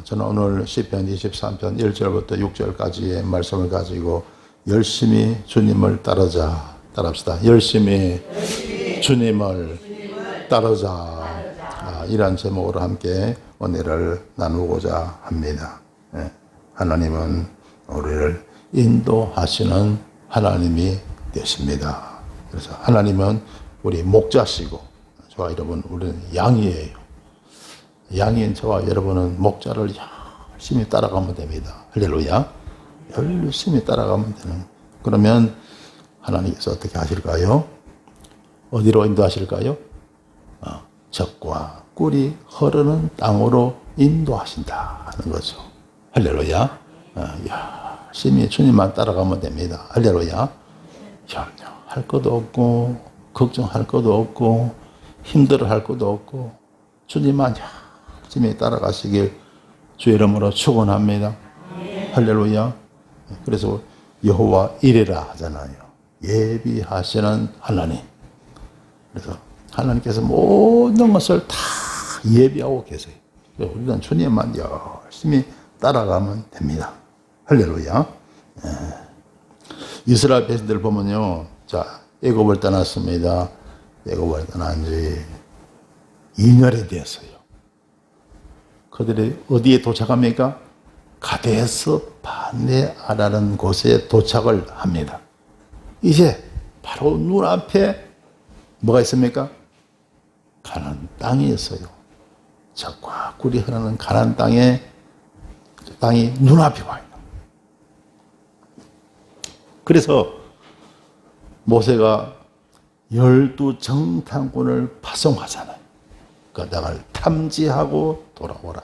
저는 오늘 시편 23편 1절부터 6절까지의 말씀을 가지고 열심히 주님을 따라합시다. 열심히 주님을 따르자. 이런 제목으로 함께 은혜를 나누고자 합니다. 하나님은 우리를 인도하시는 하나님이 되십니다. 그래서 하나님은 우리 목자시고 저와 여러분 우리는 양이에요. 양인 저와 여러분은 목자를 열심히 따라가면 됩니다. 할렐루야. 열심히 따라가면 되는. 그러면 하나님께서 어떻게 하실까요? 어디로 인도하실까요? 젖과 꿀이 흐르는 땅으로 인도하신다 하는 거죠. 할렐루야. 열심히 주님만 따라가면 됩니다. 할렐루야. 염려할 것도 없고 걱정할 것도 없고 힘들어할 것도 없고 주님만 열심히 따라가시길 주의 이름으로 축원합니다. 할렐루야. 그래서 여호와 이레라 하잖아요. 예비하시는 하나님. 그래서 하나님께서 모든 것을 다 예비하고 계세요. 우리는 주님만 열심히 따라가면 됩니다. 할렐루야. 이스라엘 백성들 보면요. 자, 애굽을 떠났습니다. 애굽을 떠난 지 2년이 되었어요. 그들이 어디에 도착합니까? 가데스 바네아라는 곳에 도착을 합니다. 이제 바로 눈앞에 뭐가 있습니까? 가나안 땅이 있어요. 젖과 꿀이 흐르는 가나안 땅이 눈앞에 와 있는. 그래서 모세가 12정탐꾼을 파송하잖아요. 그 땅을 탐지하고 돌아오라.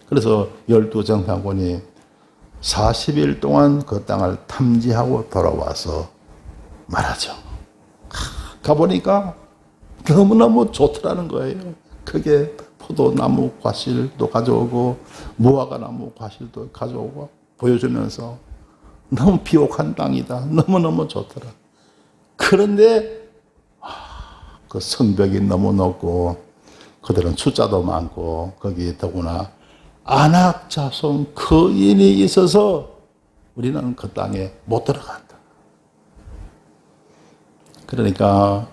그래서 12정탐꾼이 40일 동안 그 땅을 탐지하고 돌아와서 말하죠. 가보니까 너무너무 좋더라는 거예요. 그게 포도나무 과실도 가져오고 무화과나무 과실도 가져오고 보여주면서 너무 비옥한 땅이다. 너무너무 좋더라. 그런데 그 성벽이 너무 높고 그들은 숫자도 많고 거기에 더구나 아낙 자손 거인이 있어서 우리는 그 땅에 못 들어간다. 그러니까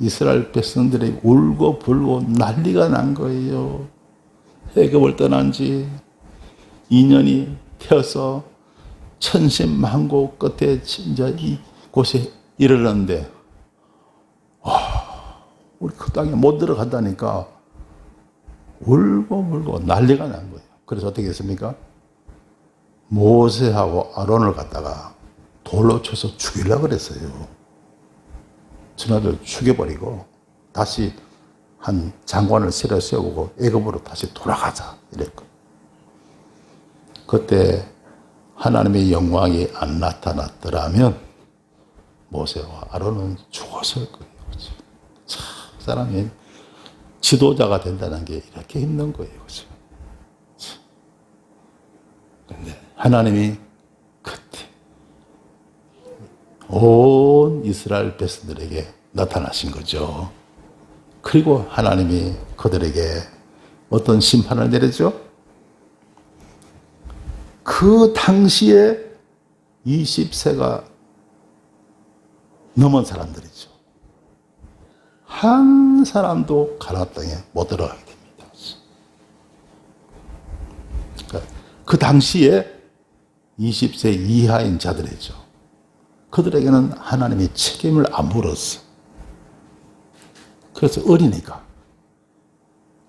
이스라엘 백성들이 울고 불고 난리가 난 거예요. 애굽을 떠난 지 2년이 되어서 천신만고 끝에 이제 이곳에 이르렀는데 우리 그 땅에 못 들어간다니까 울고 불고 난리가 난 거예요. 그래서 어떻게 했습니까? 모세하고 아론을 갖다가 돌로 쳐서 죽이려고 그랬어요. 전하들 죽여버리고 다시 한 장관을 새로 세우고 애굽으로 다시 돌아가자 이랬거든요. 그때 하나님의 영광이 안 나타났더라면 모세와 아론은 죽었을 거예요. 참, 사람이 지도자가 된다는 게 이렇게 힘든 거예요. 그런데 하나님이 그때 온 이스라엘 백성들에게 나타나신 거죠. 그리고 하나님이 그들에게 어떤 심판을 내렸죠? 그 당시에 20세가 넘은 사람들이죠. 한 사람도 가나안 땅에 못 들어가게 됩니다. 그 당시에 20세 이하인 자들이죠. 그들에게는 하나님이 책임을 안 물었어. 그래서 어리니까.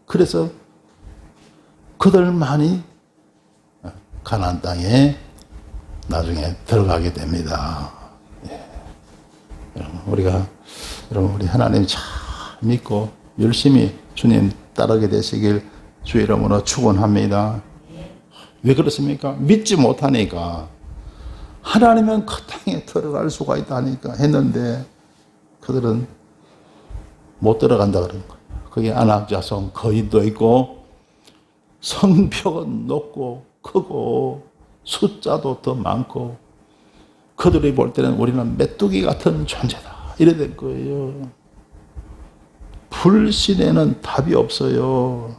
그래서 그들만이 가나안 땅에 나중에 들어가게 됩니다. 여러분 우리 하나님 참 믿고 열심히 주님 따르게 되시길 주의 이름으로 축원합니다. 왜 그렇습니까? 믿지 못하니까. 하나님은 그 땅에 들어갈 수가 있다니까 했는데 그들은 못 들어간다 그런 거예요. 거기 아낙 자손 거인도 있고 성벽은 높고 크고 숫자도 더 많고 그들이 볼 때는 우리는 메뚜기 같은 존재다 이래 될 거예요. 불신에는 답이 없어요.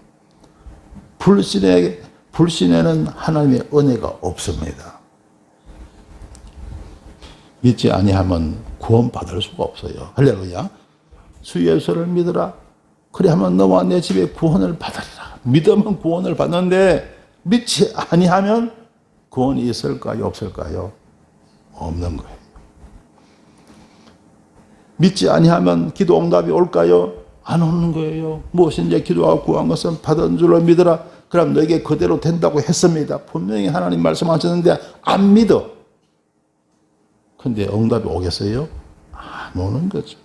불신에는 하나님의 은혜가 없습니다. 믿지 아니하면 구원받을 수가 없어요. 할렐루야. 주 예수를 믿으라. 그리하면 너와 내 집에 구원을 받으리라. 믿으면 구원을 받는데 믿지 아니하면 구원이 있을까요? 없을까요? 없는 거예요. 믿지 아니하면 기도 응답이 올까요? 안 오는 거예요. 무엇인지 기도하고 구한 것은 받은 줄로 믿으라. 그럼 너에게 그대로 된다고 했습니다. 분명히 하나님 말씀하셨는데 안 믿어. 근데 응답이 오겠어요? 안 오는 거죠.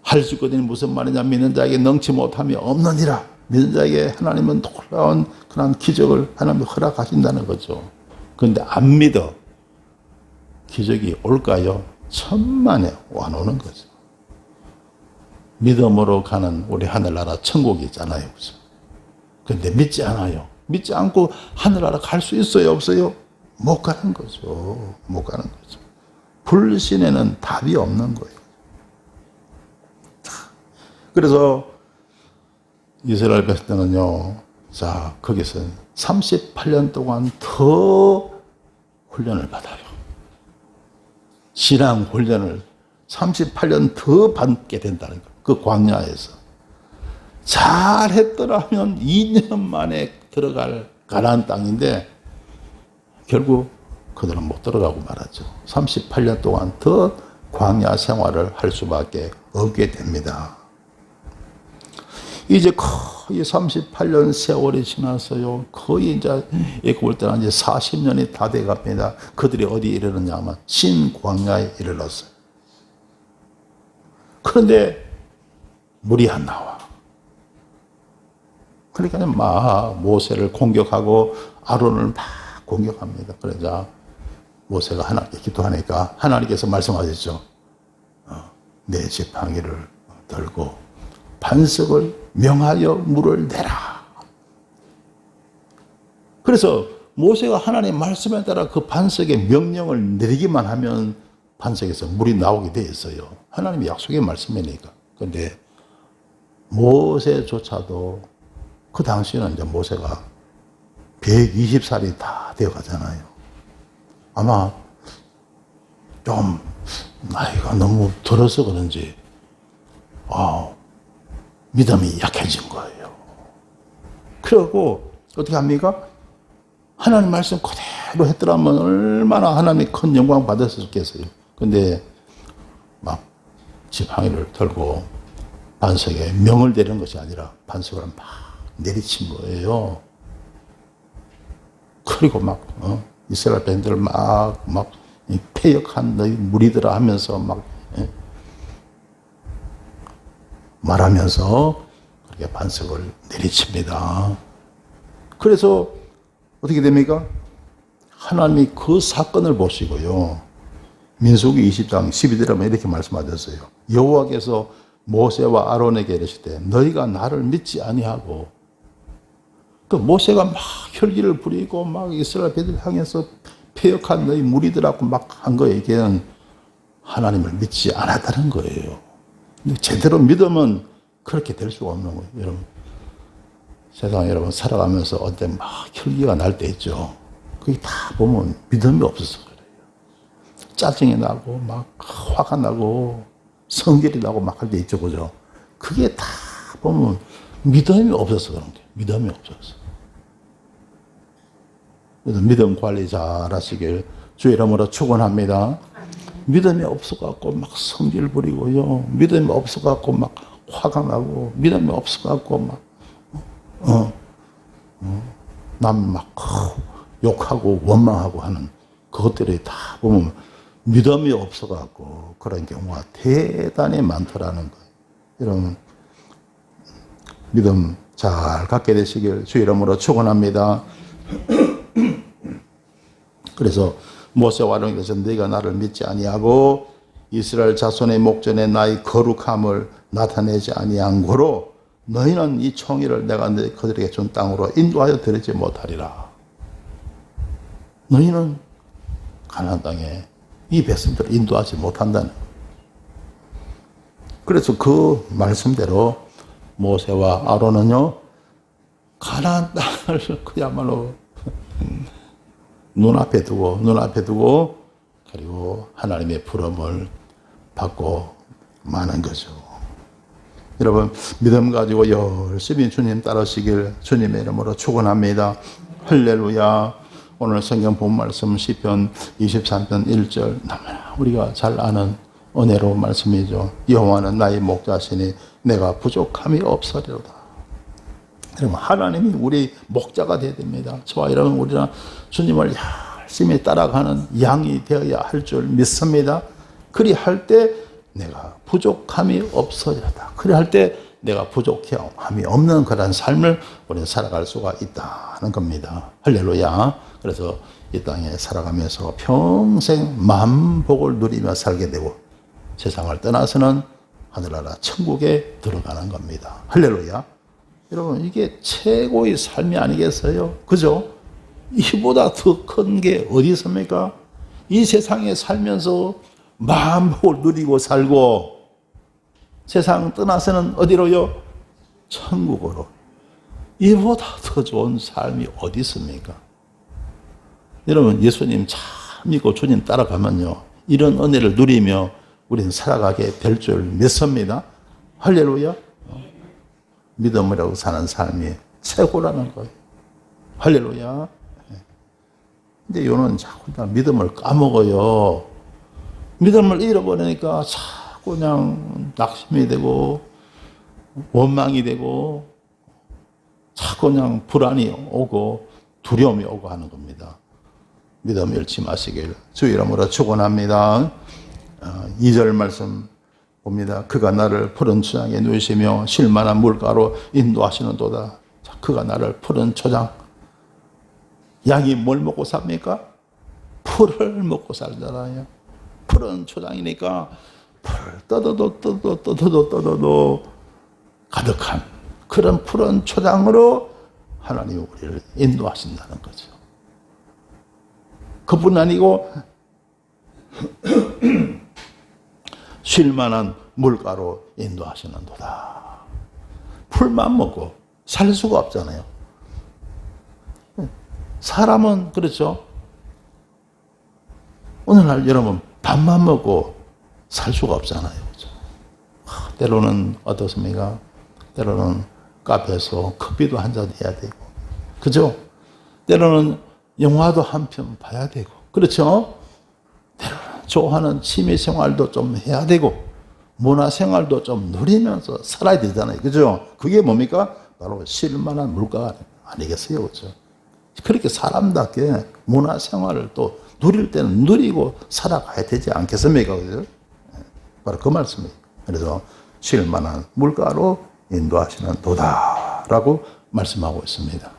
할 수 있거든요. 무슨 말이냐. 믿는 자에게 능치 못함이 없느니라. 믿는 자에게 하나님은 놀라운 그런 기적을 하나님이 허락하신다는 거죠. 그런데 안 믿어. 기적이 올까요? 천만에 안 오는 거죠. 믿음으로 가는 우리 하늘나라 천국이 있잖아요. 그런데 믿지 않아요. 믿지 않고 하늘나라 갈 수 있어요? 없어요? 못 가는 거죠. 못 가는 거죠. 불신에는 답이 없는 거예요. 그래서 이스라엘 백성은요, 자, 거기서 38년 동안 더 훈련을 받아요. 신앙 훈련을 38년 더 받게 된다는 거예요. 그 광야에서. 잘했더라면 2년 만에 들어갈 가나안 땅인데 결국 그들은 못 들어가고 말았죠. 38년 동안 더 광야 생활을 할 수밖에 없게 됩니다. 이제 거의 38년 세월이 지났어요. 거의 이제 볼 때는 이제 40년이 다 돼 갑니다. 그들이 어디에 이르렀냐면 신광야에 이르렀어요. 그런데 물이 안 나와. 그러니까 막 모세를 공격하고 아론을 막 공격합니다. 그러자 모세가 하나님께 기도하니까 하나님께서 말씀하셨죠. 내 지팡이를 들고 반석을 명하여 물을 내라. 그래서 모세가 하나님의 말씀에 따라 그 반석의 명령을 내리기만 하면 반석에서 물이 나오게 돼 있어요. 하나님의 약속의 말씀이니까. 그런데 모세조차도 그 당시에는 이제 모세가 120살이 다 되어 가잖아요. 아마 좀 나이가 너무 들어서 그런지 믿음이 약해진 거예요. 그리고 어떻게 합니까? 하나님 말씀 그대로 했더라면 얼마나 하나님이 큰 영광 받았었겠어요. 근데 막 지팡이를 들고 반석에 명을 내리는 것이 아니라 반석을 막 내리친 거예요. 그리고 막 이스라엘 백성들 막 패역한 너희 무리들아 하면서 막 말하면서 그렇게 반석을 내리칩니다. 그래서 어떻게 됩니까? 하나님이 그 사건을 보시고요. 민수기 20장 12절에 보면 이렇게 말씀하셨어요. 여호와께서 모세와 아론에게 이르시되 너희가 나를 믿지 아니하고 그 모세가 막 혈기를 부리고 막 이스라엘 백성을 향해서 패역한 너희 무리들하고 막 한 거에 걔는 하나님을 믿지 않았다는 거예요. 근데 제대로 믿으면 그렇게 될 수가 없는 거예요. 여러분 세상 여러분 살아가면서 어때 막 혈기가 날 때 있죠. 그게 다 보면 믿음이 없어서 그래요. 짜증이 나고 막 화가 나고 성질이 나고 막 할 때 있죠, 그죠? 그게 다 보면 믿음이 없어서 그런 거예요. 믿음이 없어서. 그래서 믿음 관리 잘 하시길 주 이름으로 축원합니다. 믿음이 없어갖고 막 성질 부리고요. 믿음이 없어갖고 막 화가 나고, 믿음이 없어갖고 막, 남 막 욕하고 원망하고 하는 그것들이 다 보면 믿음이 없어갖고 그런 경우가 대단히 많더라는 거예요. 여러분, 믿음 잘 갖게 되시길 주 이름으로 축원합니다. 그래서 모세와 아론께서 너희가 나를 믿지 아니하고 이스라엘 자손의 목전에 나의 거룩함을 나타내지 아니한 고로 너희는 이 총의를 내가 그들에게 준 땅으로 인도하여 드리지 못하리라. 너희는 가나안 땅에 이 백성들을 인도하지 못한다는 거예요. 그래서 그 말씀대로 모세와 아론은요 가나안 땅을 그야말로 눈앞에 두고 그리고 하나님의 부름을 받고 마는 거죠. 여러분 믿음 가지고 열심히 주님 따르시길 주님의 이름으로 축원합니다. 할렐루야. 오늘 성경 본 말씀 시편 23편 1절 너무나 우리가 잘 아는 은혜로운 말씀이죠. 여호와는 나의 목자시니 내가 부족함이 없으리로다. 여러분 하나님이 우리 목자가 되어야 됩니다. 저와 여러분 우리는 주님을 열심히 따라가는 양이 되어야 할 줄 믿습니다. 그리할 때 내가 부족함이 없어지다. 그리할 때 내가 부족함이 없는 그런 삶을 우리는 살아갈 수가 있다는 겁니다. 할렐루야. 그래서 이 땅에 살아가면서 평생 만복을 누리며 살게 되고 세상을 떠나서는 하늘나라 천국에 들어가는 겁니다. 할렐루야. 여러분 이게 최고의 삶이 아니겠어요? 그죠? 이보다 더 큰 게 어디 있습니까? 이 세상에 살면서 만복을 누리고 살고 세상 떠나서는 어디로요? 천국으로. 이보다 더 좋은 삶이 어디 있습니까? 여러분 예수님 참 믿고 주님 따라가면요 이런 은혜를 누리며 우리는 살아가게 될 줄 믿습니다. 할렐루야. 믿음으로 사는 삶이 최고라는 거예요. 할렐루야. 근데 요는 자꾸 믿음을 까먹어요. 믿음을 잃어버리니까 자꾸 그냥 낙심이 되고 원망이 되고 자꾸 그냥 불안이 오고 두려움이 오고 하는 겁니다. 믿음 잃지 마시길 주 이름으로 축원합니다. 2절 말씀 봅니다. 그가 나를 푸른 초장에 누이시며 쉴만한 물가로 인도하시는도다. 그가 나를 푸른 초장. 양이 뭘 먹고 삽니까? 풀을 먹고 살잖아요. 푸른 초장이니까 풀 떠도 가득한 그런 푸른 초장으로 하나님이 우리를 인도하신다는 거죠. 그뿐 아니고 쉴만한 물가로 인도하시는도다. 풀만 먹고 살 수가 없잖아요. 사람은 그렇죠. 오늘날 여러분 밥만 먹고 살 수가 없잖아요. 그렇죠? 때로는 어떻습니까? 때로는 카페에서 커피도 한잔 해야 되고, 그죠? 때로는 영화도 한 편 봐야 되고, 그렇죠? 때로는 좋아하는 취미 생활도 좀 해야 되고, 문화 생활도 좀 누리면서 살아야 되잖아요. 그죠? 그게 뭡니까? 바로 쉴만한 물가 아니겠어요? 그죠? 그렇게 사람답게 문화 생활을 또 누릴 때는 누리고 살아가야 되지 않겠습니까? 그죠? 바로 그 말씀이에요. 그래서 쉴만한 물가로 인도하시는 도다라고 말씀하고 있습니다.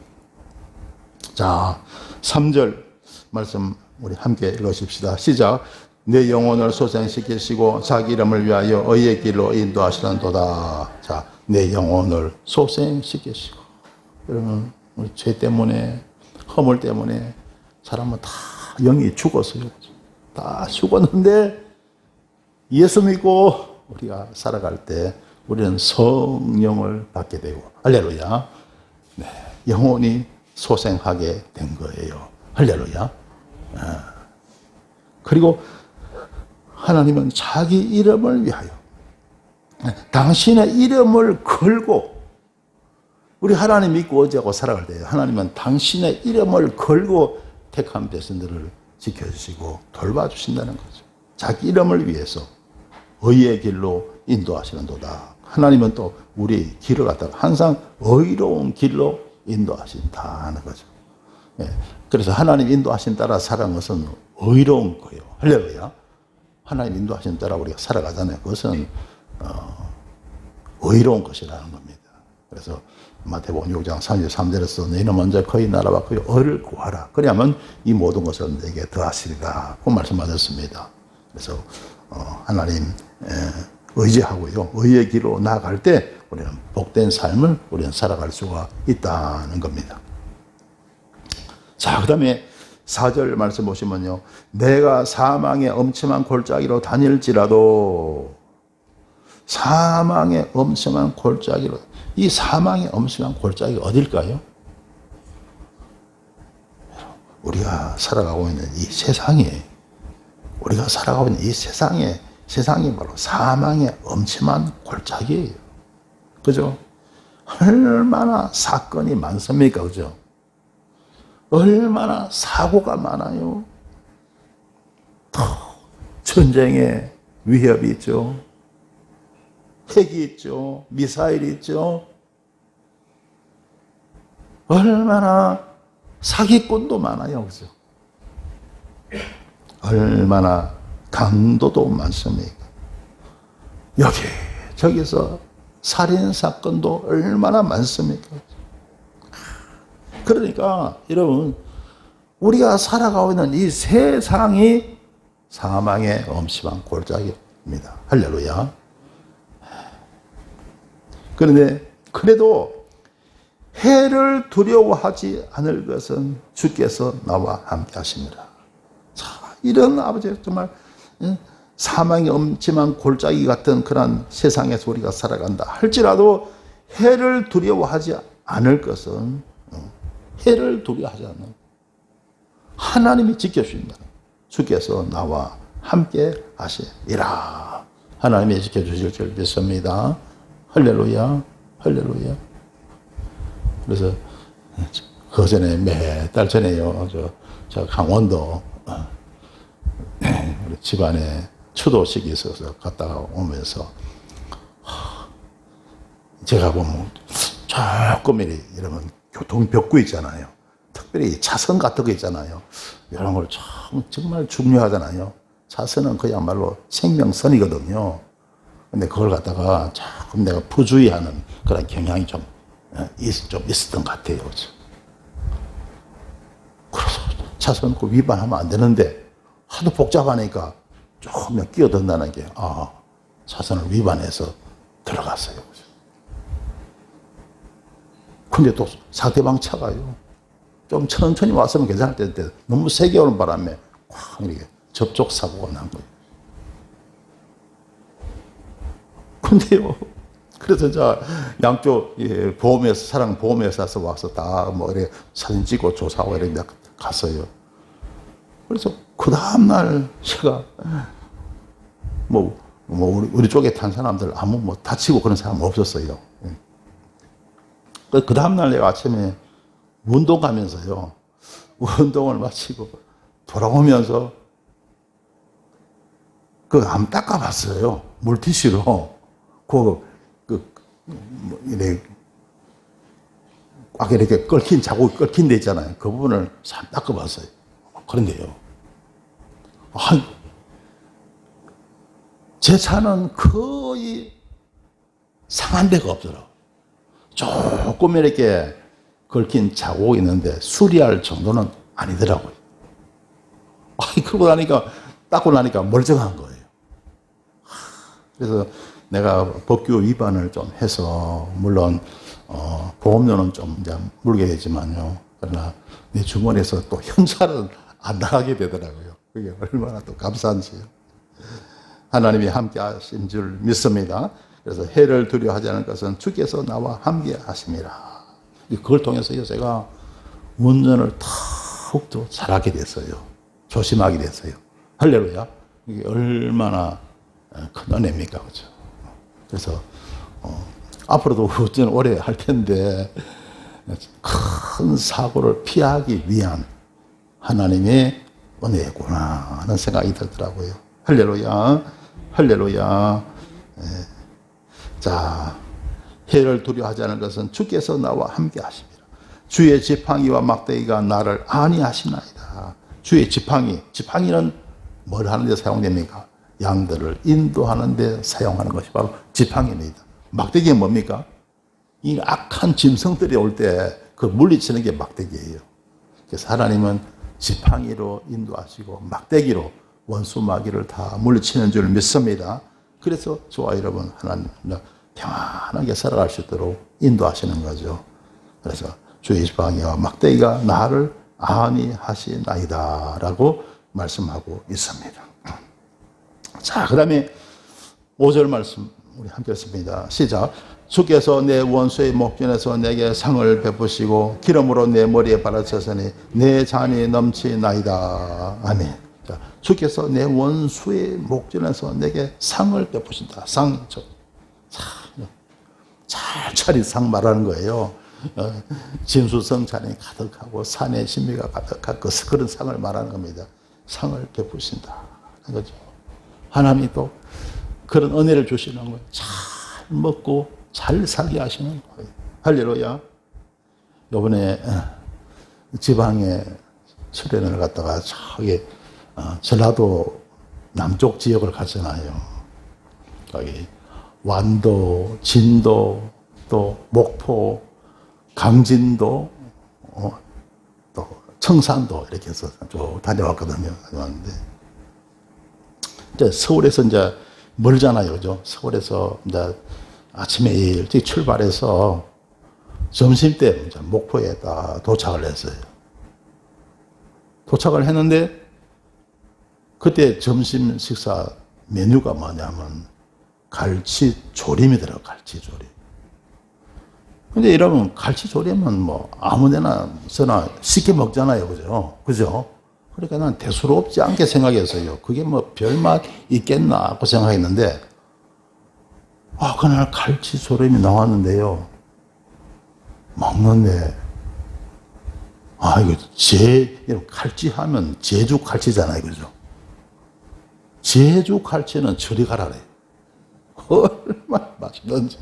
자, 3절 말씀 우리 함께 읽으십시다. 시작. 내 영혼을 소생시키시고 자기 이름을 위하여 의의 길로 인도하시는 도다. 자, 내 영혼을 소생시키시고. 여러분, 우리 죄 때문에, 허물 때문에 사람은 다 영이 죽었어요. 다 죽었는데 예수 믿고 우리가 살아갈 때 우리는 성령을 받게 되고, 할렐루야. 네, 영혼이 소생하게 된 거예요. 할렐루야. 그리고 하나님은 자기 이름을 위하여 당신의 이름을 걸고 우리 하나님 믿고 어제하고 살아갈 때 하나님은 당신의 이름을 걸고 택한 백성들을 지켜주시고 돌봐주신다는 거죠. 자기 이름을 위해서 의의 길로 인도하시는 도다. 하나님은 또 우리 길을 갖다가 항상 의로운 길로 인도하신다는 거죠. 예. 그래서 하나님 인도하신 따라 살아가는 것은 의로운 거예요. 할렐루야. 하나님 인도하신 따라 우리가 살아가잖아요. 그것은 의로운 것이라는 겁니다. 그래서 마태복음 6장 33절에서 너희는 먼저 그의 나라와 그의 의를 구하라. 그래야만 이 모든 것을 내게 더하시리라. 그 말씀하셨습니다. 그래서 하나님 의지하고요. 의의 길로 나아갈 때 우리는 복된 삶을 우리는 살아갈 수가 있다는 겁니다. 자, 그 다음에 4절 말씀 보시면요. 내가 사망의 엄침한 골짜기로 다닐지라도 사망의 엄침한 골짜기로 이 사망의 엄침한 골짜기가 어딜까요? 우리가 살아가고 있는 이 세상이, 우리가 살아가고 있는 이 세상이 바로 사망의 엄침한 골짜기예요. 그죠? 얼마나 사건이 많습니까? 그죠? 얼마나 사고가 많아요. 전쟁의 위협이 있죠. 핵이 있죠. 미사일이 있죠. 얼마나 사기꾼도 많아요. 그죠? 얼마나 강도도 많습니까? 여기 저기서 살인사건도 얼마나 많습니까? 그러니까 여러분, 우리가 살아가고 있는 이 세상이 사망의 엄심한 골짜기입니다. 할렐루야. 그런데 그래도 해를 두려워하지 않을 것은 주께서 나와 함께 하십니다. 자, 이런 아버지, 정말 사망의 엄침한 골짜기 같은 그런 세상에서 우리가 살아간다 할지라도 해를 두려워하지 않을 것은, 해를 두려워하지 않는 하나님이 지켜주신다. 주께서 나와 함께 하시리라. 하나님이 지켜주실 줄 믿습니다. 할렐루야, 할렐루야. 그래서 그 전에 몇 달 전에요, 저 강원도 우리 집안에 추도식이 있어서 갔다가 오면서 제가 보면 조금 이러면 교통벽구 있잖아요. 특별히 차선 같은 거 있잖아요. 이런 걸 정말 중요하잖아요. 차선은 그야말로 생명선이거든요. 근데 그걸 갖다가 조금 내가 부주의하는 그런 경향이 좀 있었던 것 같아요. 그래서 차선 그 위반하면 안 되는데 하도 복잡하니까 조금 끼어든다는 게, 차선을 위반해서 들어갔어요. 근데 또 상대방 차가요. 좀 천천히 왔으면 괜찮을 텐데 너무 세게 오는 바람에 꽉 이렇게 접촉 사고가 난 거예요. 근데요, 그래서 저 양쪽 보험회사, 사랑 보험회사에서 와서 다 뭐 이렇게 사진 찍고 조사하고 이렇게 갔어요. 그래서 그 다음날 제가 우리 쪽에 탄 사람들 아무 다치고 그런 사람 없었어요. 그 다음날 내가 아침에 운동 가면서요, 운동을 마치고 돌아오면서 그거 한번 닦아봤어요. 물티슈로. 이렇게 꽉 이렇게 자국이 끓긴 데 있잖아요. 그 부분을 싹 닦아봤어요. 그런데요, 제 차는 거의 상한 데가 없더라고요. 조금 이렇게 긁힌 자국이 있는데 수리할 정도는 아니더라고요. 그러고 나니까, 닦고 나니까 멀쩡한 거예요. 그래서 내가 법규 위반을 좀 해서, 물론, 보험료는 좀 이제 물게 되지만요. 그러나 내 주머니에서 또 현찰은 안 나가게 되더라고요. 그게 얼마나 또 감사한지요. 하나님이 함께 하신 줄 믿습니다. 그래서 해를 두려워하지 않을 것은 주께서 나와 함께 하심이라. 그걸 통해서요, 제가 운전을 더욱더 잘하게 됐어요. 조심하게 됐어요. 할렐루야. 이게 얼마나 큰 은혜입니까? 그죠? 그래서, 앞으로도 운전 오래 할 텐데, 큰 사고를 피하기 위한 하나님의 은혜구나 하는 생각이 들더라고요. 할렐루야. 할렐루야. 자, 해를 두려워하지 않을 것은 주께서 나와 함께 하십니다. 주의 지팡이와 막대기가 나를 안위하시나이다. 주의 지팡이는 뭘 하는 데 사용됩니까? 양들을 인도하는 데 사용하는 것이 바로 지팡이입니다. 막대기가 뭡니까? 이 악한 짐승들이 올 때 그 물리치는 게 막대기예요. 그래서 하나님은 지팡이로 인도하시고 막대기로 원수 마귀를 다 물리치는 줄 믿습니다. 그래서 저와 여러분 하나님 평안하게 살아갈 수 있도록 인도하시는 거죠. 그래서 주의 지팡이와 막대기가 나를 안위하시나이다 라고 말씀하고 있습니다. 자, 그 다음에 5절 말씀 우리 함께 했습니다. 시작. 주께서 내 원수의 목전에서 내게 상을 베푸시고 기름으로 내 머리에 바르셨으니 내 잔이 넘치나이다. 아멘. 자, 주께서 내 원수의 목전에서 내게 상을 베푸신다. 상, 잘 차린 상 말하는 거예요. 진수성찬이 가득하고 산의 신비가 가득한 그런 상을 말하는 겁니다. 상을 베푸신다. 그죠? 하나님이 또 그런 은혜를 주시는 거예요. 잘 먹고 잘 살게 하시는 거예요. 할렐루야. 이번에 지방에 수련을 갔다가 저기 전라도 남쪽 지역을 갔잖아요. 거기 완도, 진도, 또 목포, 강진도, 또 청산도 이렇게 해서 쭉 다녀왔거든요. 다녀왔는데 이제 서울에서 이제 멀잖아요, 그죠? 서울에서 이제 아침에 일찍 출발해서 점심 때 이제 목포에 딱 도착을 했어요. 도착을 했는데 그때 점심 식사 메뉴가 뭐냐면 갈치조림이더라고요. 갈치조림. 근데 이러면 갈치조림은 뭐 아무데나 서나 쉽게 먹잖아요. 그죠? 그죠? 그러니까 난 대수롭지 않게 생각했어요. 그게 뭐 별맛 있겠나 그 생각했는데, 그날 갈치조림이 나왔는데요. 먹는데, 이거 갈치 하면 제주 갈치잖아요. 그죠? 제주 갈치는 저리 가라래. 얼마나 맛있는지.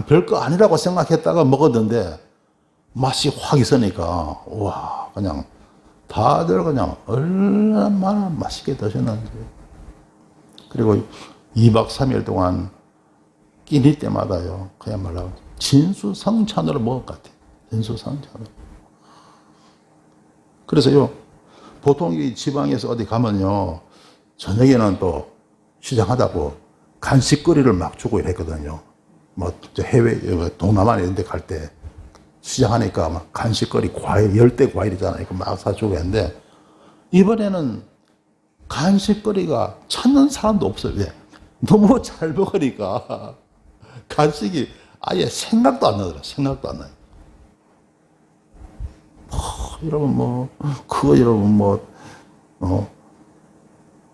별거 아니라고 생각했다가 먹었는데, 맛이 확 있으니까, 와, 그냥, 다들 그냥 얼마나 맛있게 드셨는지. 그리고 2박 3일 동안 끼니 때마다요, 그야말로 진수성찬으로 먹을 것 같아요. 진수성찬으로. 그래서요, 보통 이 지방에서 어디 가면요, 저녁에는 또 시장하다고 간식거리를 막 주고 이랬거든요. 뭐, 해외, 동남아 이런 데 갈 때 시장하니까 막 간식거리, 과일, 열대 과일이잖아요. 막 사주고 했는데, 이번에는 간식거리가 찾는 사람도 없어요. 왜? 너무 잘 먹으니까 간식이 아예 생각도 안 나더라. 생각도 안 나요. 여러분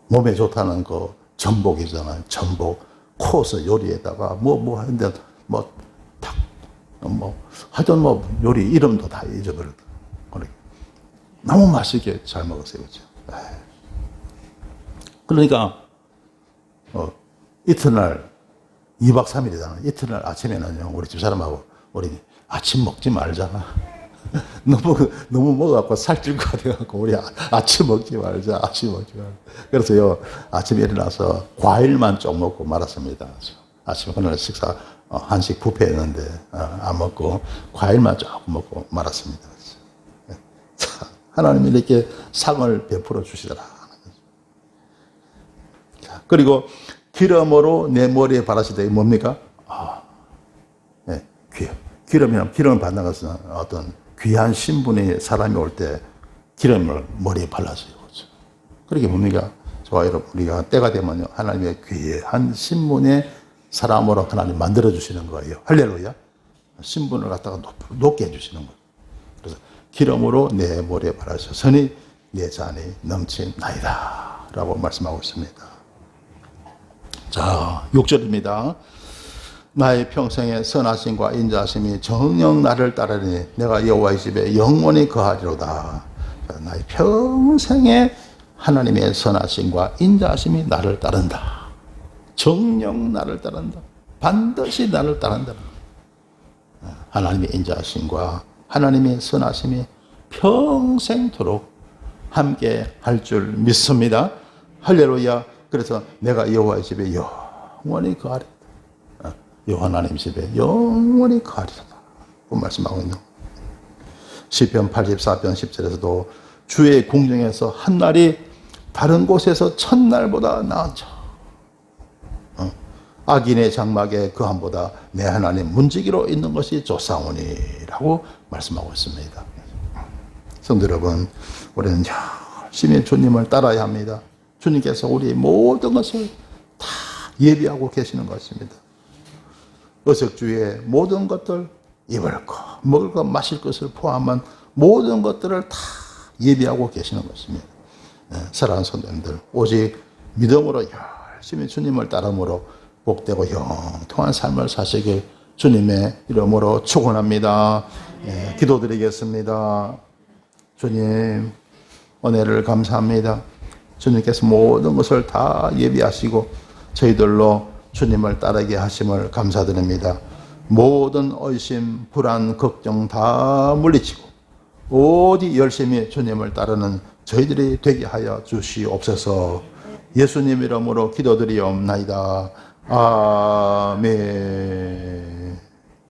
몸에 좋다는 거 전복이잖아요. 전복 코스 요리에다가 하는데 하여튼 요리 이름도 다 잊어버렸다. 너무 맛있게 잘 먹었어요. 그렇죠? 그러니까 이튿날 2박 3일이잖아요. 이튿날 아침에는요, 우리 집사람하고 우리 아침 먹지 말자. 너무 먹어갖고 살찔 것 같아갖고 우리 아침 먹지 말자. 그래서요, 아침에 일어나서 과일만 좀 먹고 말았습니다. 아침에 그날 식사 한식 뷔페였는데 안 먹고 과일만 조금 먹고 말았습니다. 자, 하나님이 이렇게 상을 베풀어 주시더라. 자, 그리고 기름으로 내 머리에 바르시되 뭡니까? 기름을 받는 것은 어떤 귀한 신분의 사람이 올 때 기름을 머리에 발라줘요. 그렇게 뭡니까? 저와 여러분, 우리가 때가 되면요, 하나님의 귀한 신분의 사람으로 하나님 만들어주시는 거예요. 할렐루야. 신분을 갖다가 높게 해주시는 거예요. 그래서 기름으로 내 머리에 바르셨으니 내 잔이 넘치나이다. 라고 말씀하고 있습니다. 자, 6절입니다. 나의 평생의 선하심과 인자하심이 정녕 나를 따르니 내가 여호와의 집에 영원히 거하리로다. 나의 평생의 하나님의 선하심과 인자하심이 나를 따른다. 정녕 나를 따른다. 반드시 나를 따른다. 하나님의 인자하심과 하나님의 선하심이 평생토록 함께 할 줄 믿습니다. 할렐루야. 그래서 내가 여호와의 집에 영원히 거하리로다. 여호와 하나님 집에 영원히 거하리로다. 그 말씀하고 있는 시편 84편 10절에서도 주의 궁정에서 한 날이 다른 곳에서 첫날보다 나은자. 악인의 장막에 그함보다 내 하나님 문지기로 있는 것이 좋사오니라고 말씀하고 있습니다. 성도 여러분, 우리는 열심히 주님을 따라야 합니다. 주님께서 우리의 모든 것을 예비하고 계시는 것입니다. 의석주의 모든 것들, 입을 것, 먹을 것, 마실 것을 포함한 모든 것들을 다 예비하고 계시는 것입니다. 사랑하는 성도님들, 오직 믿음으로 열심히 주님을 따름으로 복되고 영통한 삶을 사시길 주님의 이름으로 축원합니다. 기도드리겠습니다. 주님, 은혜를 감사합니다. 주님께서 모든 것을 다 예비하시고 저희들로 주님을 따르게 하심을 감사드립니다. 모든 의심, 불안, 걱정 다 물리치고 오직 열심히 주님을 따르는 저희들이 되게 하여 주시옵소서. 예수님 이름으로 기도드리옵나이다. 아멘.